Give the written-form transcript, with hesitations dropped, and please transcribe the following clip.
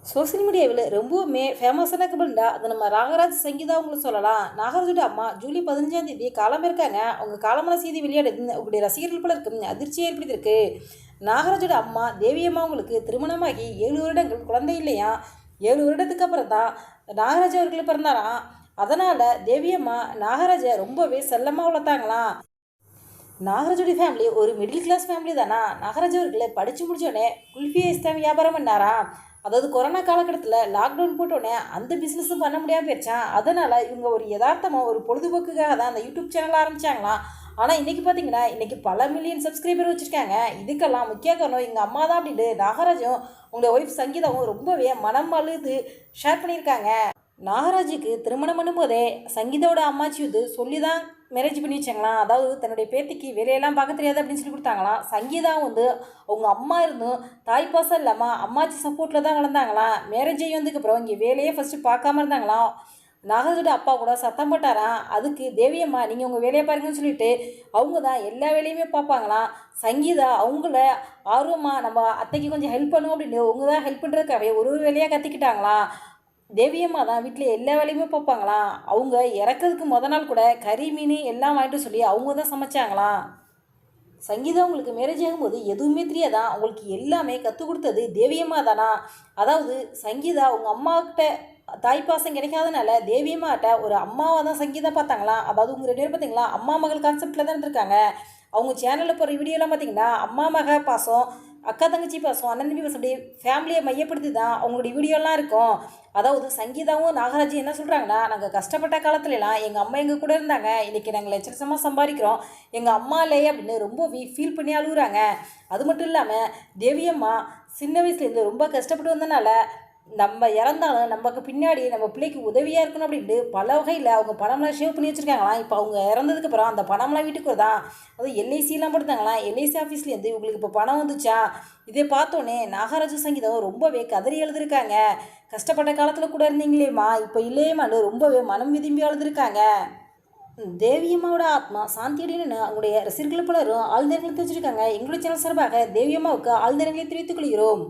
Social மீடியாவில் ரொம்பவுமே ஃபேமஸான கபல்டா அது நம்ம நாகராஜ் சங்கீதா உங்களுக்கு சொல்லலாம். நாகராஜோட அம்மா ஜூலை 15ஆம் தேதி காலம் இருக்காங்க. அவங்க காலமான செய்தி வெளியாடுது உங்களுடைய ரசிகர்கள் போல இருக்கு அதிர்ச்சியை ஏற்படுத்தியிருக்கு. நாகராஜோட அம்மா தேவியம்மா அவங்களுக்கு திருமணமாகி 7 வருடங்கள் குழந்தை இல்லையா. 7 வருடத்துக்கு அப்புறம் தான் நாகராஜ் அவர்கள் பிறந்தாராம். அதனால் தேவியம்மா நாகராஜை ரொம்பவே செல்லமாக வளர்த்தாங்களாம். நாகராஜோட ஃபேமிலி ஒரு மிடில் கிளாஸ் ஃபேமிலி தானா. நாகராஜ் அவர்களை படித்து முடித்தோடனே குல்ஃபி ஐஸ் தான் வியாபாரம் பண்ணாராம். அதாவது கொரோனா காலகட்டத்தில் லாக்டவுன் போட்டோடனே அந்த பிஸ்னஸும் பண்ண முடியாமல் போயிடுச்சான். அதனால் இவங்க ஒரு யதார்த்தமாக ஒரு பொழுதுபோக்குக்காக தான் அந்த யூடியூப் சேனல் ஆரம்பித்தாங்களாம். ஆனால் இன்றைக்கி பார்த்தீங்கன்னா இன்றைக்கி பல மில்லியன் சப்ஸ்கிரைபர் வச்சுருக்காங்க. இதுக்கெல்லாம் முக்கிய காரணம் எங்கள் அம்மா தான் அப்படின்ட்டு நாகராஜும் உங்களோட ஒய்ஃப் சங்கீதாவும் ரொம்பவே மனம் அழுது ஷேர் பண்ணியிருக்காங்க. நாகராஜுக்கு திருமணம் பண்ணும்போதே சங்கீதாவோட அம்மாச்சி வந்து சொல்லி தான் மேரேஜ் பண்ணி வச்சாங்களாம். அதாவது தன்னுடைய பேத்திக்கு வேலையெல்லாம் பார்க்க தெரியாது அப்படின்னு சொல்லி கொடுத்தாங்களாம். சங்கீதா வந்து அவங்க அம்மா இருந்தும் தாய்ப்பாசம் இல்லாமல் அம்மாச்சி சப்போர்ட்டில் தான் வளர்ந்தாங்களாம். மேரேஜ் ஆகி வந்ததுக்கப்புறம் இங்கே வேலையே ஃபஸ்ட்டு பார்க்காம இருந்தாங்களாம். நாகராஜோட அப்பா கூட சத்தம் போட்டாராம். அதுக்கு தேவியம்மா நீங்கள் உங்கள் வேலையை பாருங்கன்னு சொல்லிட்டு அவங்க தான் எல்லா வேலையுமே பார்ப்பாங்களாம். சங்கீதா அவங்கள ஆர்வமாக நம்ம அத்தைக்கு கொஞ்சம் ஹெல்ப் பண்ணுவோம் அப்படின்னு அவங்க தான் ஹெல்ப் பண்ணுறதுக்காகவே ஒரு வேலையாக கற்றுக்கிட்டாங்களாம். தேவியம்மா தான் வீட்டில் எல்லா வேலையுமே பார்ப்பாங்களாம். அவங்க இறக்கிறதுக்கு நாள் கூட கறி மீன் எல்லாம் வாங்கிட்டு சொல்லி அவங்க தான் சமைச்சாங்களாம். சங்கீதா அவங்களுக்கு மேரேஜ் ஆகும்போது எதுவுமே தெரியாதான். அவங்களுக்கு எல்லாமே கற்றுக் கொடுத்தது தேவியம்மா தானா. அதாவது சங்கீதா அவங்க அம்மாக்கிட்ட தாய்ப்பாசம் கிடைக்காதனால தேவியம்மாட்ட ஒரு அம்மாவை தான் சங்கீதா பார்த்தாங்களாம். அதாவது உங்கள் 2 பேர் பார்த்தீங்களா அம்மா மகள் கான்செப்டில் தான் இருக்காங்க. அவங்க சேனலில் போகிற வீடியோலாம் பார்த்தீங்கன்னா அம்மா மக பாசம், அக்கா தங்கச்சி பாசம், அண்ணன் தம்பி பாசம், அப்படி ஃபேமிலியை மையப்படுத்தி தான் அவங்களுடைய வீடியோலாம் இருக்கும். அதாவது சங்கீதாவும் நாகராஜும் என்ன சொல்கிறாங்கன்னா, நாங்கள் கஷ்டப்பட்ட காலத்துலலாம் எங்கள் அம்மா எங்கள் கூட இருந்தாங்க, இன்றைக்கி நாங்கள் லட்சமாக சம்பாதிக்கிறோம், எங்கள் அம்மா இல்லையே அப்படின்னு ரொம்ப ஃபீல் பண்ணி அழுகுறாங்க. அது மட்டும் இல்லாமல் தேவியம்மா சின்ன வயசுலேருந்து ரொம்ப கஷ்டப்பட்டு வந்தனால நம்ம இறந்தாலும் நமக்கு பின்னாடி நம்ம பிள்ளைக்கு உதவியாக இருக்கணும் அப்படின்ட்டு பல வகையில் அவங்க பணம்லாம் சேவ் பண்ணி வச்சுருக்காங்களாம். இப்போ அவங்க இறந்ததுக்கப்புறம் அந்த பணம்லாம் வீட்டுக்கு வருதான். அது எல்ஐசிலாம் போட்டுருந்தாங்களாம். எல்ஐசி ஆஃபீஸ்லேருந்து இவங்களுக்கு இப்போ பணம் வந்துச்சா. இதை பார்த்தோன்னே நாகராஜ சங்கீதம் ரொம்பவே கதறி எழுதிருக்காங்க. கஷ்டப்பட்ட காலத்தில் கூட இருந்தீங்களேம்மா இப்போ இல்லையேம்மான்னு ரொம்பவே மனம் விரும்பி எழுதிருக்காங்க. தேவியம்மாவோட ஆத்மா சாந்தியடைன்னு அவங்களுடைய ரசிகர்கள் பலரும் ஆழ்ந்தரங்களை தெரிஞ்சிருக்காங்க. எங்களுடைய சேனல் சார்பாக தேவியம்மாவுக்கு ஆழ்ந்தரங்களை தெரிவித்துக் கொள்கிறோம்.